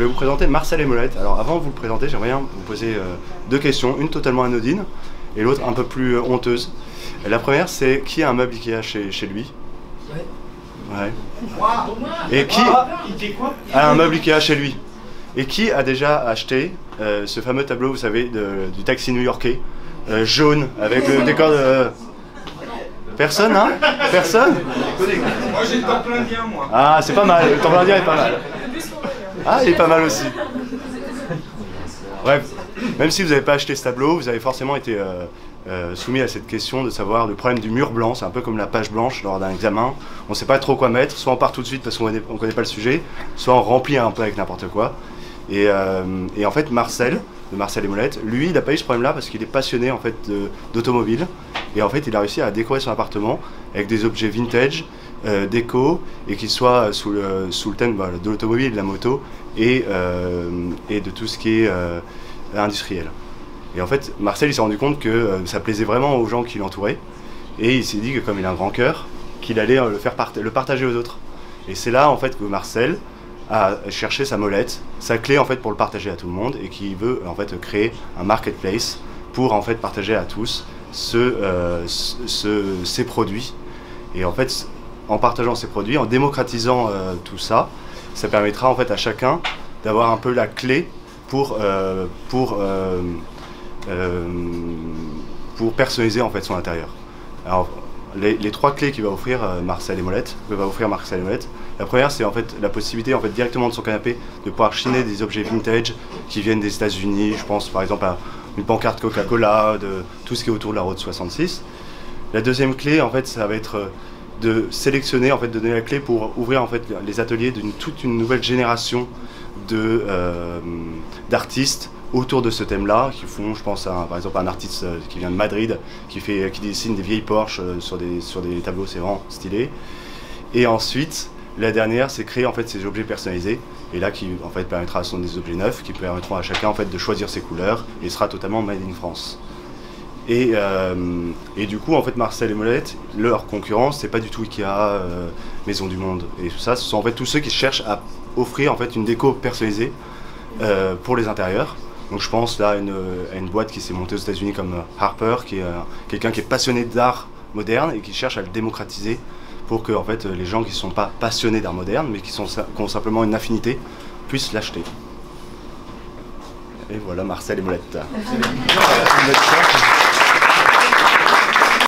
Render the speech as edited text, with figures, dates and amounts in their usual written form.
vais vous présenter Marcel et Molette. Alors avant de vous le présenter, j'aimerais bien vous poser deux questions, une totalement anodine et l'autre un peu plus honteuse. Et la première, c'est qui a un meuble Ikea chez lui? Ouais. Et qui a un meuble Ikea chez lui? Et qui a déjà acheté ce fameux tableau, vous savez, du taxi new-yorkais, jaune, avec le décor de... Personne, hein? Personne? Moi j'ai le temple indien, moi. Ah, c'est pas mal, le temple indien est pas mal. Ah, il est pas mal aussi. Bref, même si vous n'avez pas acheté ce tableau, vous avez forcément été soumis à cette question de savoir le problème du mur blanc. C'est un peu comme la page blanche lors d'un examen. On ne sait pas trop quoi mettre, soit on part tout de suite parce qu'on ne connaît pas le sujet, soit on remplit un peu avec n'importe quoi. Et en fait, Marcel, de Marcel et Molette, lui, il n'a pas eu ce problème-là parce qu'il est passionné en fait d'automobile. Et en fait, il a réussi à décorer son appartement avec des objets vintage, déco, et qui soient sous le thème de l'automobile, de la moto, et de tout ce qui est industriel. Et en fait, Marcel, il s'est rendu compte que ça plaisait vraiment aux gens qui l'entouraient, et il s'est dit que comme il a un grand cœur, qu'il allait le partager aux autres. Et c'est là, en fait, que Marcel a cherché sa molette, sa clé, en fait, pour le partager à tout le monde, et qui veut, en fait, créer un marketplace pour, en fait, partager à tous ces produits. Et en fait, en partageant ces produits, en démocratisant tout ça, ça permettra en fait à chacun d'avoir un peu la clé pour personnaliser en fait son intérieur. Alors, les trois clés qu'il va offrir Marcel et Molette, la première c'est en fait la possibilité en fait directement de son canapé de pouvoir chiner des objets vintage qui viennent des États-Unis. Je pense par exemple à une pancarte Coca-Cola, de tout ce qui est autour de la route 66. La deuxième clé, en fait, ça va être de sélectionner, en fait, de donner la clé pour ouvrir en fait les ateliers d'une toute une nouvelle génération d'artistes autour de ce thème-là, qui font, je pense, par exemple, à un artiste qui vient de Madrid, qui dessine des vieilles Porsche sur des tableaux, c'est vraiment stylé. Et ensuite, la dernière, c'est créer en fait ces objets personnalisés, et là qui en fait permettra, ce sont des objets neufs qui permettront à chacun en fait de choisir ses couleurs, et sera totalement made in France. Et du coup en fait Marcel et Molette, leur concurrence, c'est pas du tout Ikea, Maison du Monde et tout ça, ce sont en fait tous ceux qui cherchent à offrir en fait une déco personnalisée pour les intérieurs. Donc je pense là à une boîte qui s'est montée aux États-Unis comme Harper, qui est quelqu'un qui est passionné d'art moderne et qui cherche à le démocratiser pour que en fait, les gens qui ne sont pas passionnés d'art moderne, mais qui ont simplement une affinité, puissent l'acheter. Et voilà Marcel et Molette.